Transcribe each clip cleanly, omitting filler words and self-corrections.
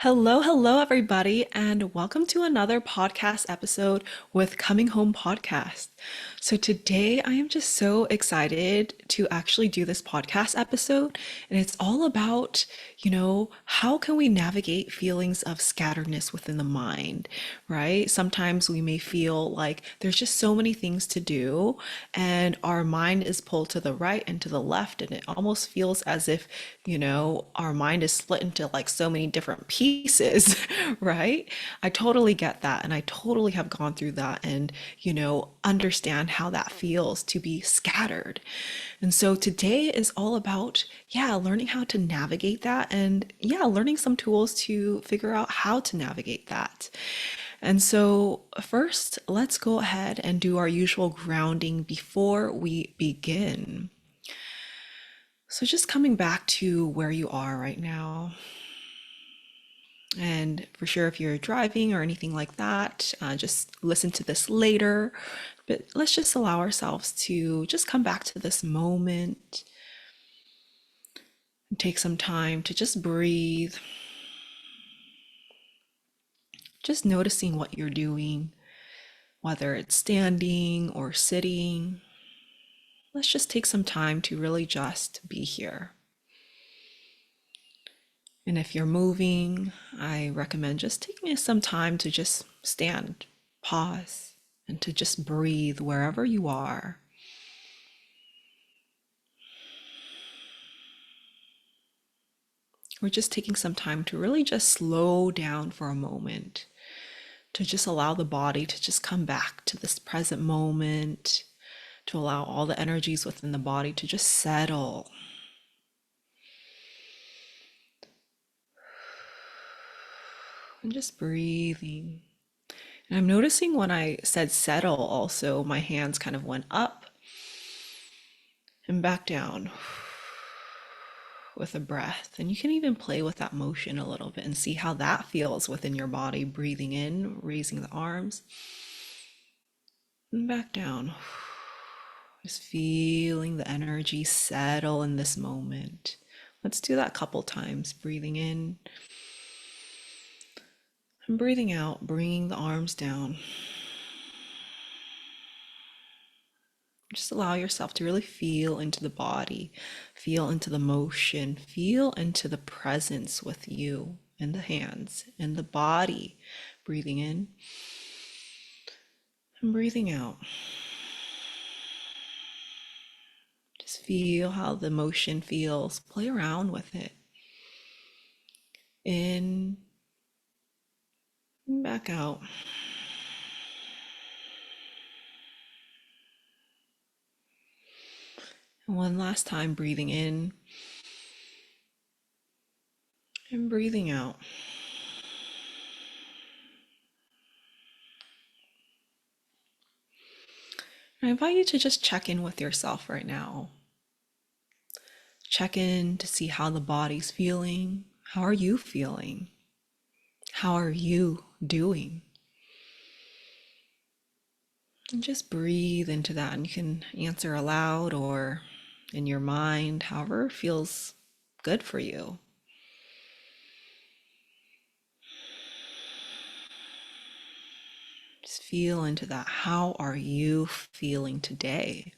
Hello, hello, everybody, and welcome to another podcast episode with Coming Home Podcast. So, today I am just so excited to actually do this podcast episode, and it's all about, how can we navigate feelings of scatteredness within the mind, right? Sometimes we may feel like there's just so many things to do, and our mind is pulled to the right and to the left, and it almost feels as if, our mind is split into like so many different pieces, right? I totally get that. And I totally have gone through that and, understand how that feels to be scattered. And so today is all about, learning how to navigate that and, learning some tools to figure out how to navigate that. And so, first, let's go ahead and do our usual grounding before we begin. So, just coming back to where you are right now. And for sure, if you're driving or anything like that, just listen to this later. But let's just allow ourselves to just come back to this moment and take some time to just breathe, just noticing what you're doing, whether it's standing or sitting. Let's just take some time to really just be here. And if you're moving, I recommend just taking some time to just stand, pause, and to just breathe wherever you are. We're just taking some time to really just slow down for a moment, to just allow the body to just come back to this present moment, to allow all the energies within the body to just settle. And just breathing. And I'm noticing when I said settle, also, my hands kind of went up and back down with a breath. And you can even play with that motion a little bit and see how that feels within your body. Breathing in, raising the arms, and back down. Just feeling the energy settle in this moment. Let's do that a couple times. Breathing in and breathing out, bringing the arms down. Just allow yourself to really feel into the body, feel into the motion, feel into the presence with you and the hands and the body. Breathing in and breathing out. Just feel how the motion feels. Play around with it. In and back out. And one last time, breathing in and breathing out. I invite you to just check in with yourself right now. Check in to see how the body's feeling. How are you feeling? How are you doing? And just breathe into that, and you can answer aloud or in your mind, however feels good for you. Just feel into that. How are you feeling today?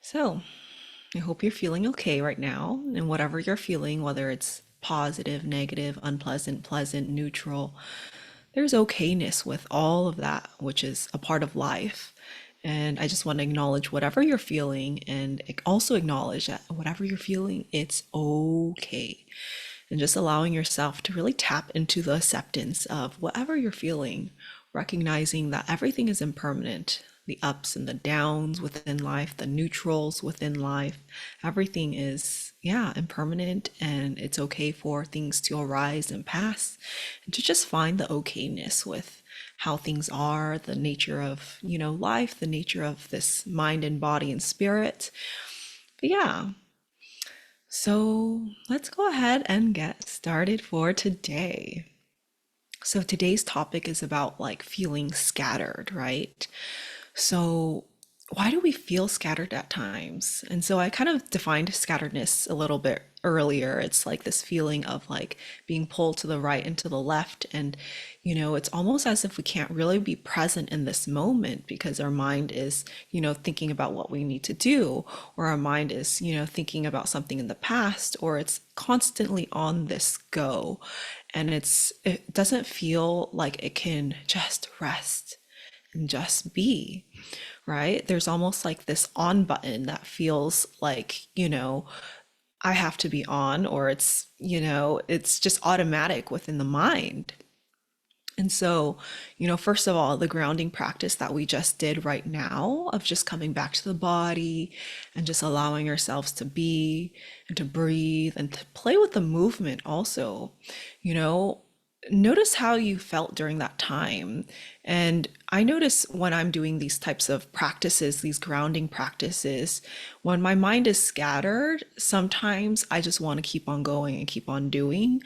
So, I hope you're feeling okay right now. And whatever you're feeling, whether it's positive, negative, unpleasant, pleasant, neutral, there's okayness with all of that, which is a part of life. And I just want to acknowledge whatever you're feeling and also acknowledge that whatever you're feeling, it's okay. And just allowing yourself to really tap into the acceptance of whatever you're feeling, recognizing that everything is impermanent. The ups and the downs within life, the neutrals within life, everything is, impermanent, and it's okay for things to arise and pass, and to just find the okayness with how things are, the nature of, life, the nature of this mind and body and spirit. But so let's go ahead and get started for today. So today's topic is about like feeling scattered, right? So why do we feel scattered at times? And so I kind of defined scatteredness a little bit earlier. It's like this feeling of like being pulled to the right and to the left. And, it's almost as if we can't really be present in this moment because our mind is, thinking about what we need to do, or our mind is, thinking about something in the past, or it's constantly on this go. And it doesn't feel like it can just rest and just be, right? There's almost like this on button that feels like, I have to be on, or it's just automatic within the mind. And so, first of all, the grounding practice that we just did right now of just coming back to the body and just allowing ourselves to be and to breathe and to play with the movement also, you know, notice how you felt during that time. And I notice when I'm doing these types of practices, these grounding practices, when my mind is scattered, sometimes I just want to keep on going and keep on doing.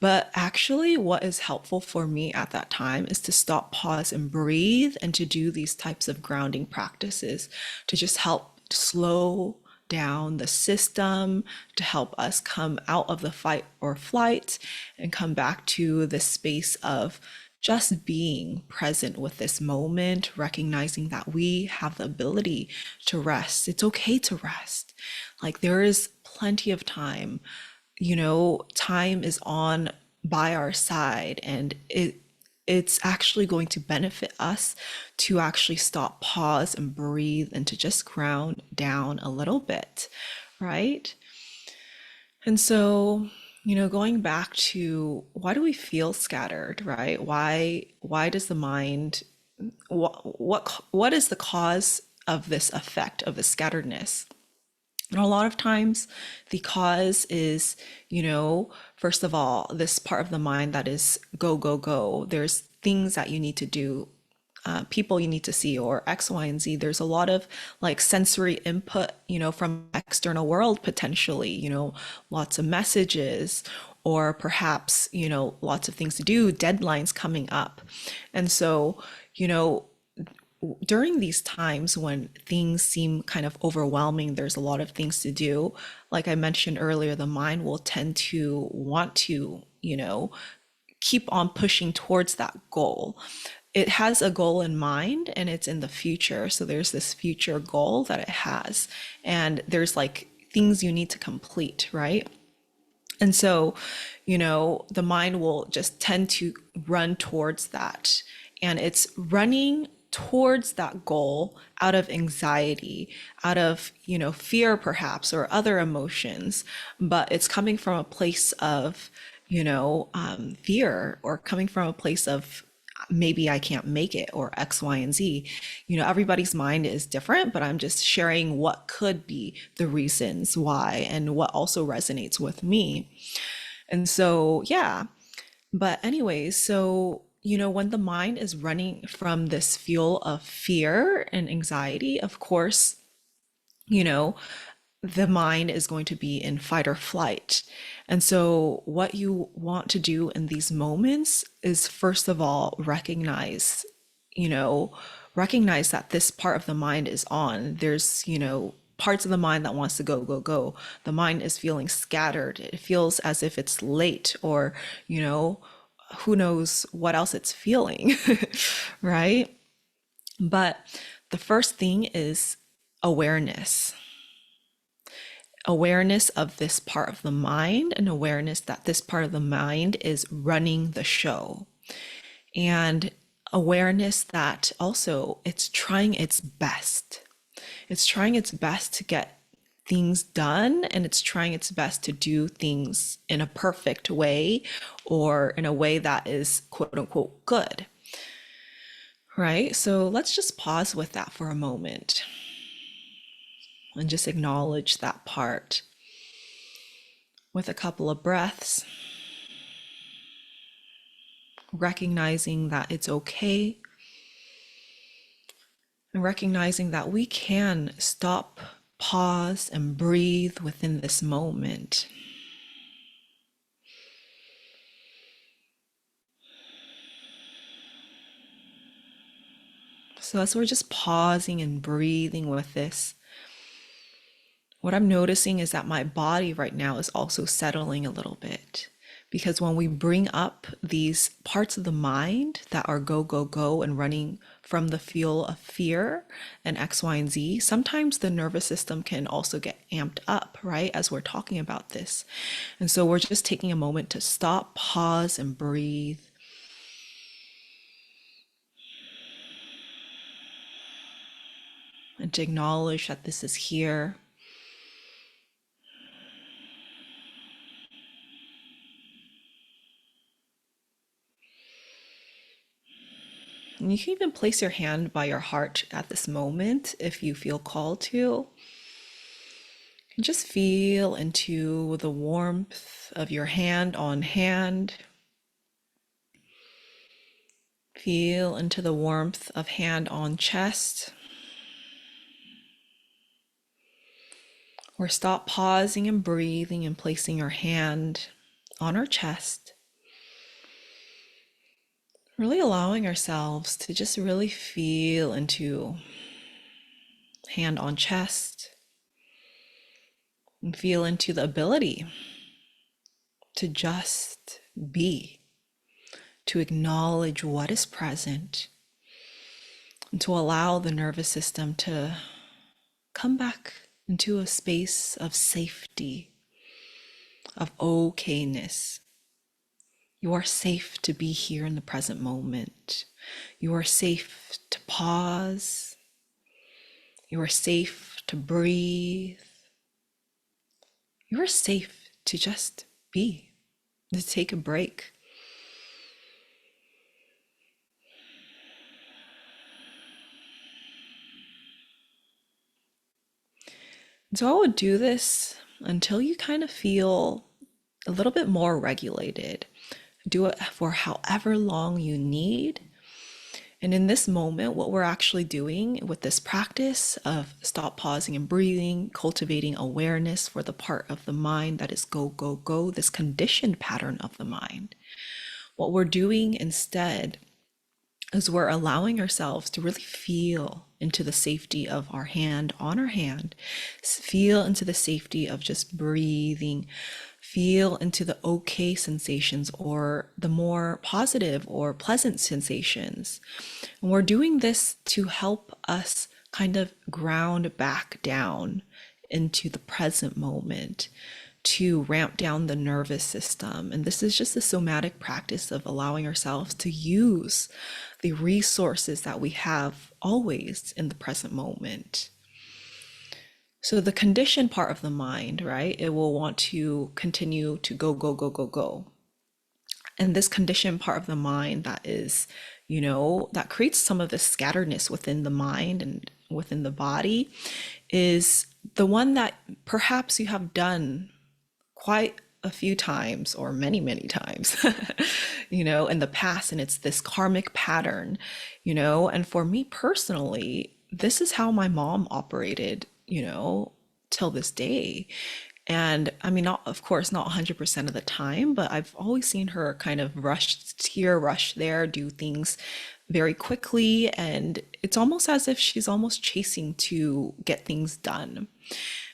But actually, what is helpful for me at that time is to stop, pause, and breathe, and to do these types of grounding practices to just help slow down the system, to help us come out of the fight or flight and come back to the space of just being present with this moment, recognizing that we have the ability to rest. It's okay to rest. Like there is plenty of time. Time is on by our side, and it's actually going to benefit us to actually stop, pause, and breathe and to just ground down a little bit, right? And so, going back to why do we feel scattered, right? Why does the mind what is the cause of this effect of the scatteredness? And a lot of times, the cause is, first of all, this part of the mind that is go, go, go. There's things that you need to do, people you need to see, or X, Y, and Z. There's a lot of like sensory input, from external world potentially, lots of messages, or perhaps, lots of things to do, deadlines coming up. And so, during these times when things seem kind of overwhelming, there's a lot of things to do. Like I mentioned earlier, the mind will tend to want to, keep on pushing towards that goal. It has a goal in mind and it's in the future. So there's this future goal that it has, and there's like things you need to complete, right? And so, the mind will just tend to run towards that. And it's running towards that goal out of anxiety, out of, fear perhaps, or other emotions. But it's coming from a place of, fear, or coming from a place of maybe I can't make it, or X, Y, and Z. Everybody's mind is different, but I'm just sharing what could be the reasons why and what also resonates with me. And so, yeah. But, anyways, so, when the mind is running from this fuel of fear and anxiety, of course, you know, the mind is going to be in fight or flight. And so, what you want to do in these moments is, first of all, you know, recognize that this part of the mind is on. There's, parts of the mind that wants to go, go, go. The mind is feeling scattered. It feels as if it's late, or, who knows what else it's feeling, right? But the first thing is awareness. Awareness of this part of the mind, and awareness that this part of the mind is running the show. And awareness that also it's trying its best. It's trying its best to get things done, and it's trying its best to do things in a perfect way, or in a way that is quote unquote good. Right? So let's just pause with that for a moment and just acknowledge that part with a couple of breaths, recognizing that it's okay, and recognizing that we can stop, pause, and breathe within this moment. So as we're just pausing and breathing with this, what I'm noticing is that my body right now is also settling a little bit. Because when we bring up these parts of the mind that are go, go, go and running from the fuel of fear and X, Y, and Z, sometimes the nervous system can also get amped up, right? As we're talking about this. And so we're just taking a moment to stop, pause, and breathe. And to acknowledge that this is here. And you can even place your hand by your heart at this moment if you feel called to. And just feel into the warmth of your hand on hand. Feel into the warmth of hand on chest. Or stop pausing and breathing and placing your hand on our chest. Really allowing ourselves to just really feel into hand on chest and feel into the ability to just be, to acknowledge what is present, and to allow the nervous system to come back into a space of safety, of okayness. You are safe to be here in the present moment. You are safe to pause. You are safe to breathe. You are safe to just be, to take a break. So I would do this until you kind of feel a little bit more regulated. Do it for however long you need. And in this moment, what we're actually doing with this practice of stop pausing and breathing, cultivating awareness for the part of the mind that is go, go, go, this conditioned pattern of the mind, what we're doing instead is we're allowing ourselves to really feel into the safety of our hand on our hand, feel into the safety of just breathing, feel into the okay sensations or the more positive or pleasant sensations. And we're doing this to help us kind of ground back down into the present moment, to ramp down the nervous system. And this is just a somatic practice of allowing ourselves to use the resources that we have always in the present moment. So the conditioned part of the mind, right? It will want to continue to go, go, go, go, go. And this conditioned part of the mind that is, that creates some of the scatteredness within the mind and within the body is the one that perhaps you have done quite a few times or many, many times, in the past. And it's this karmic pattern, and for me personally, this is how my mom operated, till this day. And I mean, not, of course, not 100% of the time, but I've always seen her kind of rush here, rush there, do things very quickly. And it's almost as if she's almost chasing to get things done.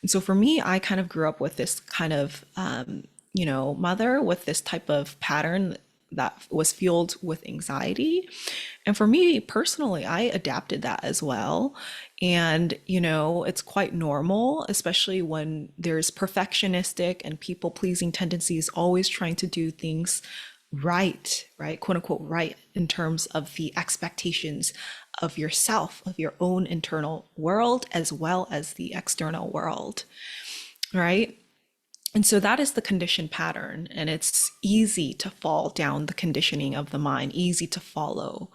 And so for me, I kind of grew up with this kind of, mother with this type of pattern that was fueled with anxiety. And for me personally, I adapted that as well. And, it's quite normal, especially when there's perfectionistic and people pleasing tendencies, always trying to do things right, quote unquote, right, in terms of the expectations of yourself, of your own internal world, as well as the external world, right? And so that is the conditioned pattern, and it's easy to fall down the conditioning of the mind, easy to follow.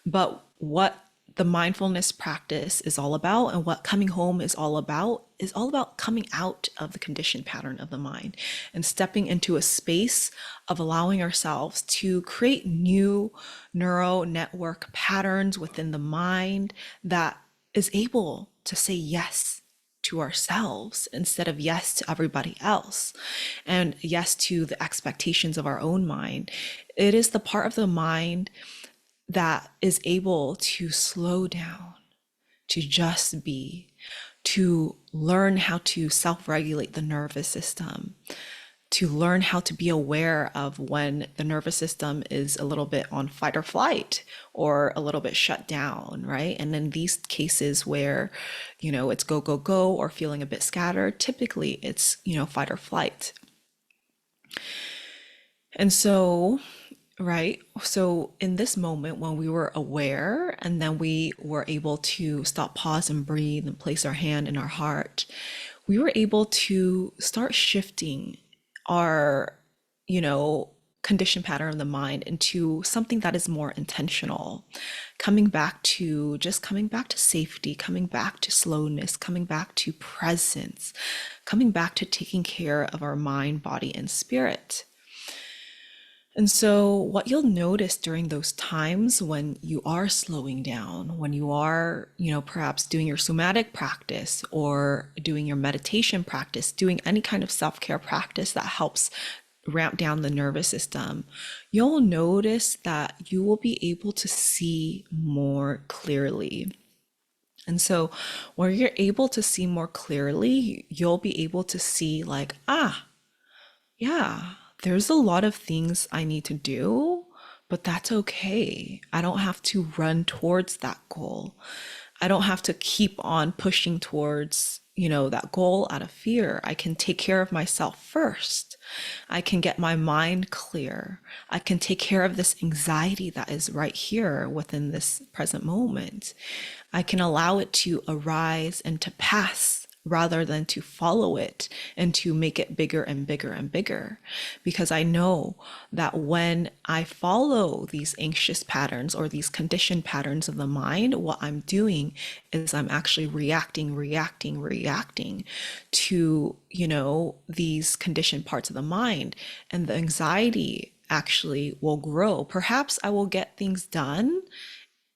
But what the mindfulness practice is all about and what coming home is all about coming out of the conditioned pattern of the mind and stepping into a space of allowing ourselves to create new neural network patterns within the mind that is able to say yes to ourselves instead of yes to everybody else and yes to the expectations of our own mind. It is the part of the mind that is able to slow down, to just be, to learn how to self regulate the nervous system, to learn how to be aware of when the nervous system is a little bit on fight or flight or a little bit shut down, right? And in these cases where, it's go, go, go or feeling a bit scattered, typically it's, fight or flight. And so, right? So in this moment, when we were aware and then we were able to stop, pause, and breathe and place our hand in our heart, we were able to start shifting our, you know, condition pattern of the mind into something that is more intentional, coming back to safety, coming back to slowness, coming back to presence, coming back to taking care of our mind, body, and spirit. And so, what you'll notice during those times when you are slowing down, when you are, perhaps doing your somatic practice or doing your meditation practice, doing any kind of self care practice that helps ramp down the nervous system, you'll notice that you will be able to see more clearly. And so, when you're able to see more clearly, you'll be able to see, like, yeah, there's a lot of things I need to do, but that's okay. I don't have to run towards that goal. I don't have to keep on pushing towards, that goal out of fear. I can take care of myself first. I can get my mind clear. I can take care of this anxiety that is right here within this present moment. I can allow it to arise and to pass rather than to follow it and to make it bigger and bigger and bigger. Because I know that when I follow these anxious patterns or these conditioned patterns of the mind, what I'm doing is I'm actually reacting to, these conditioned parts of the mind. And the anxiety actually will grow. Perhaps I will get things done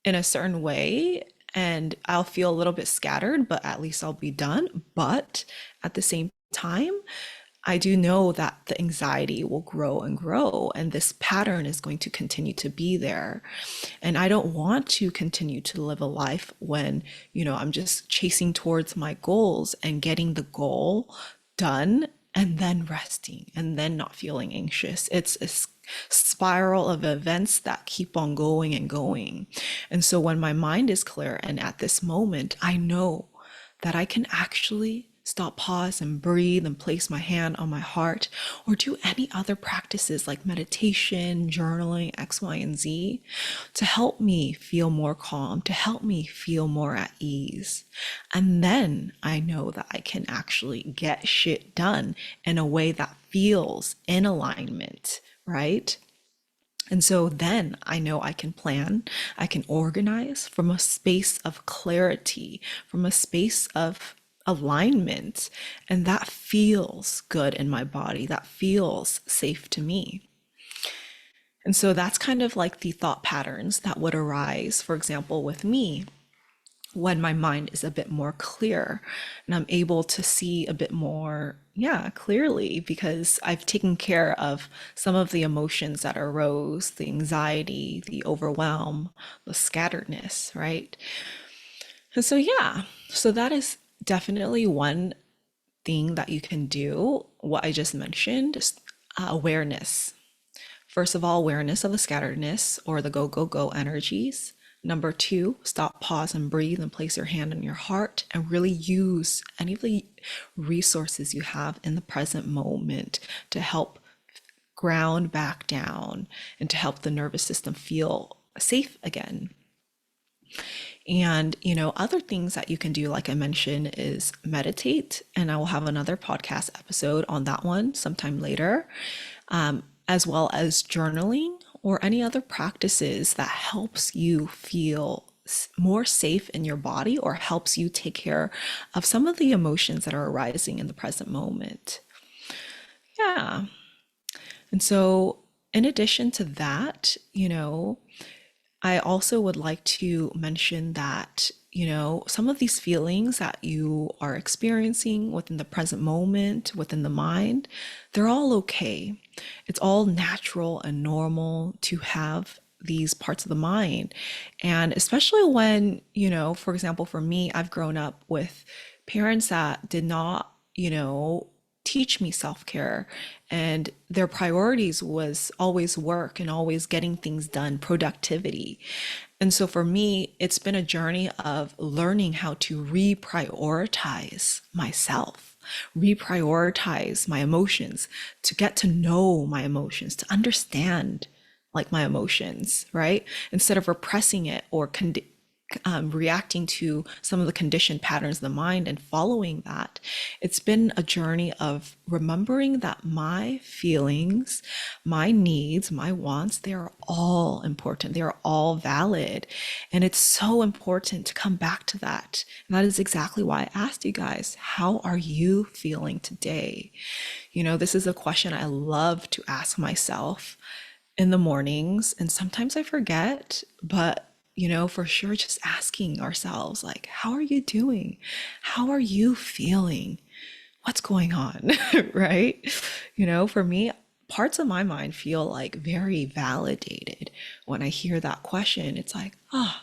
in a certain way and I'll feel a little bit scattered, but at least I'll be done. But at the same time, I do know that the anxiety will grow and grow, and this pattern is going to continue to be there. And I don't want to continue to live a life when, I'm just chasing towards my goals and getting the goal done and then resting and then not feeling anxious. It's a spiral of events that keep on going and going. And so when my mind is clear and at this moment, I know that I can actually stop, pause, and breathe and place my hand on my heart or do any other practices like meditation, journaling, X, Y, and Z to help me feel more calm, to help me feel more at ease. And then I know that I can actually get shit done in a way that feels in alignment, right? And so then I know I can plan, I can organize from a space of clarity, from a space of alignment. And that feels good in my body. That feels safe to me. And so that's kind of like the thought patterns that would arise, for example, with me when my mind is a bit more clear and I'm able to see a bit more, yeah, clearly because I've taken care of some of the emotions that arose, the anxiety, the overwhelm, the scatteredness, right? And so, yeah, so that is definitely one thing that you can do. What I just mentioned, just awareness. First of all, awareness of the scatteredness or the go, go, go energies. Number two, stop, pause, and breathe and place your hand on your heart and really use any of the resources you have in the present moment to help ground back down and to help the nervous system feel safe again. And, other things that you can do, like I mentioned, is meditate. And I will have another podcast episode on that one sometime later, as well as journaling or any other practices that helps you feel more safe in your body or helps you take care of some of the emotions that are arising in the present moment. Yeah. And so, in addition to that, I also would like to mention that, some of these feelings that you are experiencing within the present moment, within the mind, they're all okay. It's all natural and normal to have these parts of the mind. And especially when, for example, for me, I've grown up with parents that did not, teach me self-care, and their priorities was always work and always getting things done, productivity. And so for me, it's been a journey of learning how to reprioritize myself, reprioritize my emotions, to get to know my emotions, to understand like my emotions, right? Instead of repressing it or reacting to some of the conditioned patterns of the mind and following that. It's been a journey of remembering that my feelings, my needs, my wants, they are all important. They are all valid. And it's so important to come back to that. And that is exactly why I asked you guys, how are you feeling today? This is a question I love to ask myself in the mornings, and sometimes I forget, but for sure, just asking ourselves, like, how are you doing? How are you feeling? What's going on? Right? For me, parts of my mind feel like very validated when I hear that question. It's like, oh,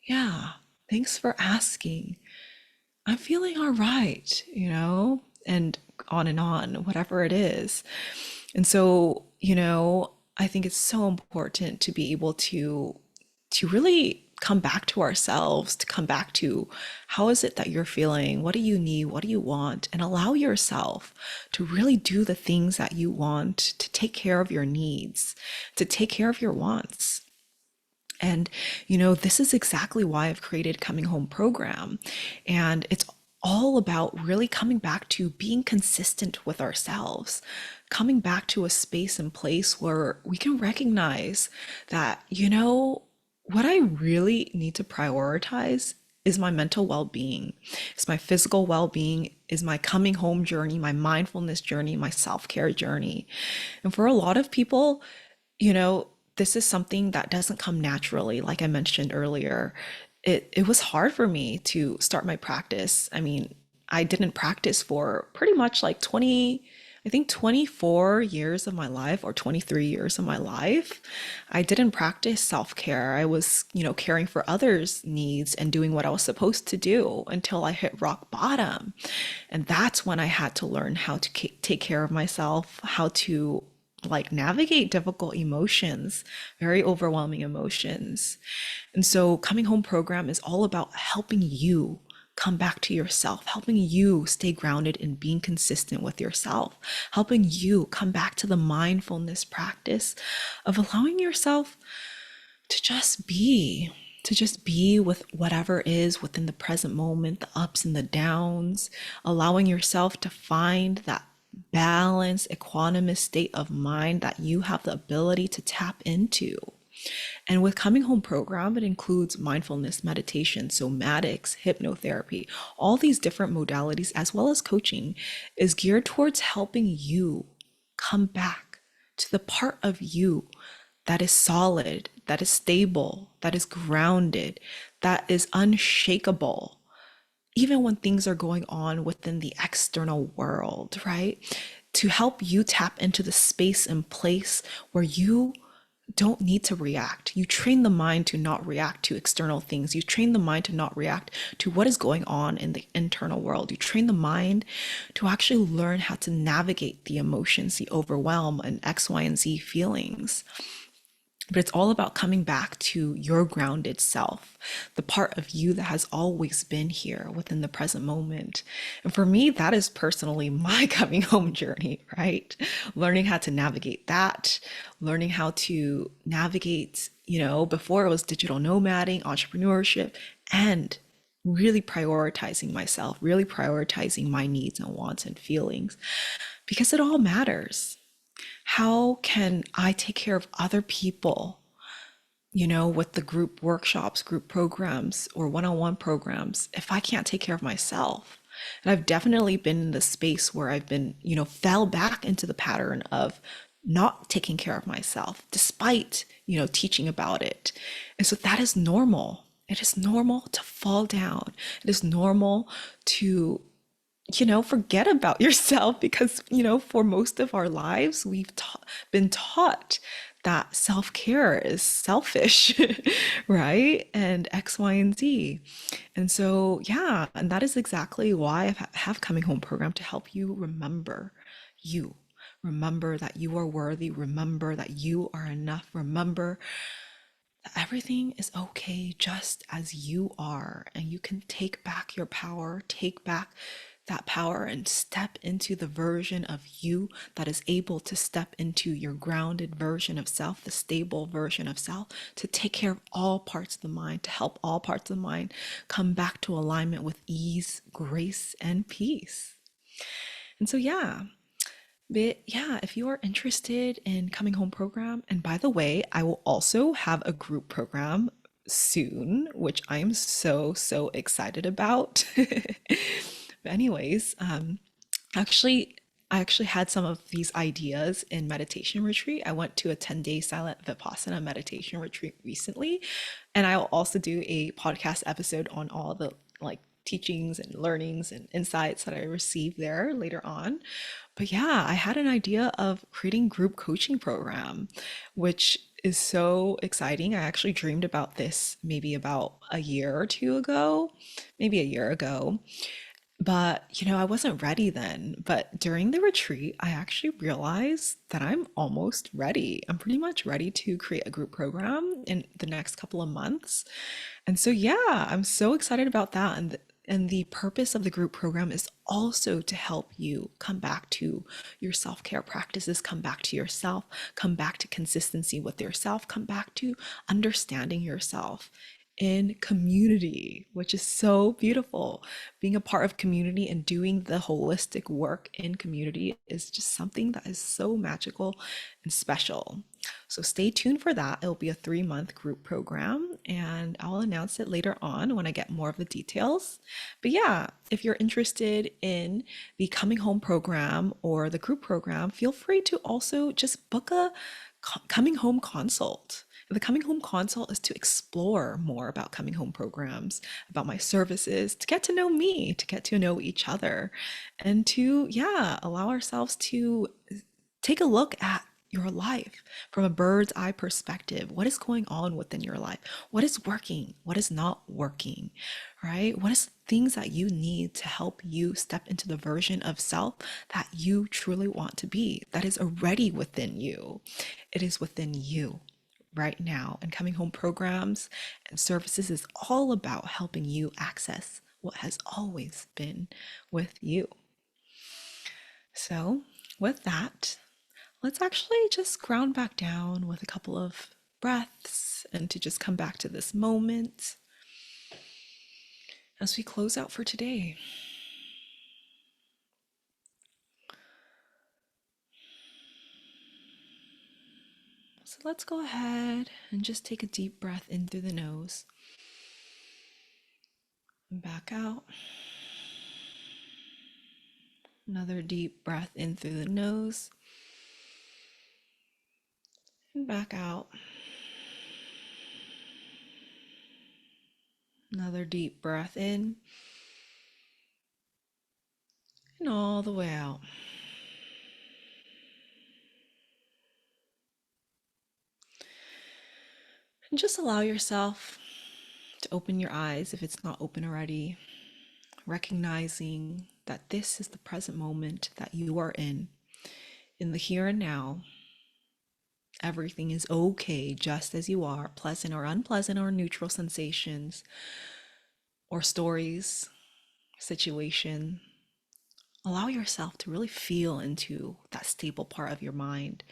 yeah, thanks for asking. I'm feeling all right, and on, whatever it is. And so, I think it's so important to be able to really come back to ourselves, to come back to how is it that you're feeling? What do you need? What do you want? And allow yourself to really do the things that you want, to take care of your needs, to take care of your wants. And, this is exactly why I've created Coming Home program. And it's all about really coming back to being consistent with ourselves, coming back to a space and place where we can recognize that, what I really need to prioritize is my mental well-being, is my physical well-being, is my coming home journey, my mindfulness journey, my self-care journey. And for a lot of people, you know, this is something that doesn't come naturally. Like I mentioned earlier, it was hard for me to start my practice. I mean, I didn't practice for pretty much like 20, I think 24 years of my life or 23 years of my life. I didn't practice self-care. I was, caring for others' needs and doing what I was supposed to do until I hit rock bottom. And that's when I had to learn how to take care of myself, how to like navigate difficult emotions, very overwhelming emotions. And so Coming Home program is all about helping you come back to yourself, helping you stay grounded in being consistent with yourself, helping you come back to the mindfulness practice of allowing yourself to just be with whatever is within the present moment, the ups and the downs, allowing yourself to find that balanced, equanimous state of mind that you have the ability to tap into. And with Coming Home program, it includes mindfulness meditation, somatics, hypnotherapy, all these different modalities, as well as coaching, is geared towards helping you come back to the part of you that is solid, that is stable, that is grounded, that is unshakable, even when things are going on within the external world, right? To help you tap into the space and place where you don't need to react. You train the mind to not react to external things. You train the mind to not react to what is going on in the internal world. You train the mind to actually learn how to navigate the emotions, the overwhelm, and X, Y, and Z feelings. But it's all about coming back to your grounded self, the part of you that has always been here within the present moment. And for me, that is personally my coming home journey, right? Learning how to navigate that, learning how to navigate, before it was digital nomading, entrepreneurship, and really prioritizing myself, really prioritizing my needs and wants and feelings, because it all matters. How can I take care of other people, with the group workshops, group programs, or one-on-one programs, if I can't take care of myself? And I've definitely been in the space where I've been, fell back into the pattern of not taking care of myself, despite, teaching about it. And so that is normal. It is normal to fall down. It is normal to forget about yourself because, for most of our lives, we've been taught that self-care is selfish, right? And X, Y, and Z. And so, yeah, and that is exactly why have Coming Home program to help you remember you. Remember that you are worthy. Remember that you are enough. Remember everything is okay just as you are, and you can take back your power, take back that power and step into the version of you that is able to step into your grounded version of self, the stable version of self, to take care of all parts of the mind, to help all parts of the mind come back to alignment with ease, grace, and peace. And so, yeah, but yeah, if you are interested in Coming Home program, and by the way, I will also have a group program soon, which I'm so excited about. But anyways, actually, I actually had some of these ideas in meditation retreat. I went to a 10-day silent Vipassana meditation retreat recently, and I'll also do a podcast episode on all the like teachings and learnings and insights that I received there later on. But yeah, I had an idea of creating group coaching program, which is so exciting. I actually dreamed about this maybe about a year or two ago, maybe a year ago. But, I wasn't ready then. But during the retreat, I actually realized that I'm almost ready. I'm pretty much ready to create a group program in the next couple of months. And so, yeah, I'm so excited about that. And the purpose of the group program is also to help you come back to your self-care practices, come back to yourself, come back to consistency with yourself, come back to understanding yourself in community, which is so beautiful. Being a part of community and doing the holistic work in community is just something that is so magical and special. So stay tuned for that. It'll be a 3-month group program, and I'll announce it later on when I get more of the details. But yeah, if you're interested in the Coming Home program or the group program, feel free to also just book a Coming Home consult. The Coming Home consult is to explore more about Coming Home programs, about my services, to get to know me, to get to know each other, and to, yeah, allow ourselves to take a look at your life from a bird's eye perspective. What is going on within your life? What is working? What is not working? Right? What is things that you need to help you step into the version of self that you truly want to be, that is already within you? It is within you right now. And Coming Home programs and services is all about helping you access what has always been with you. So, with that, let's actually just ground back down with a couple of breaths and to just come back to this moment as we close out for today. So let's go ahead and just take a deep breath in through the nose and back out. Another deep breath in through the nose and back out. Another deep breath in and all the way out. And just allow yourself to open your eyes if it's not open already, recognizing that this is the present moment that you are in the here and now. Everything is okay just as you are, pleasant or unpleasant or neutral sensations or stories, situation. Allow yourself to really feel into that stable part of your mind,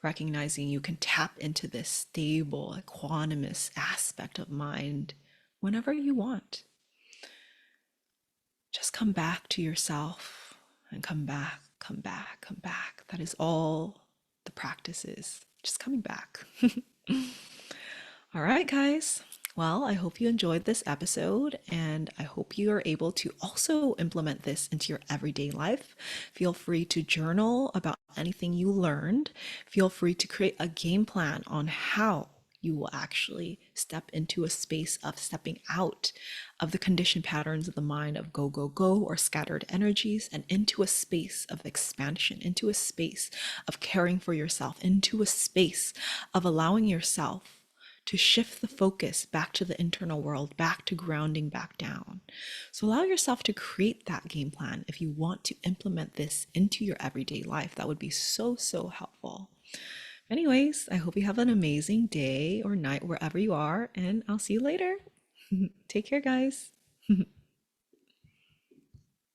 recognizing you can tap into this stable, equanimous aspect of mind whenever you want. Just come back to yourself and come back, come back, come back. That is all the practice is. Just coming back. All right, guys. Well, I hope you enjoyed this episode, and I hope you are able to also implement this into your everyday life. Feel free to journal about anything you learned. Feel free to create a game plan on how you will actually step into a space of stepping out of the conditioned patterns of the mind of go, go, go, or scattered energies, and into a space of expansion, into a space of caring for yourself, into a space of allowing yourself to shift the focus back to the internal world, back to grounding back down. So allow yourself to create that game plan if you want to implement this into your everyday life. That would be so, so helpful. Anyways, I hope you have an amazing day or night wherever you are, and I'll see you later. Take care, guys.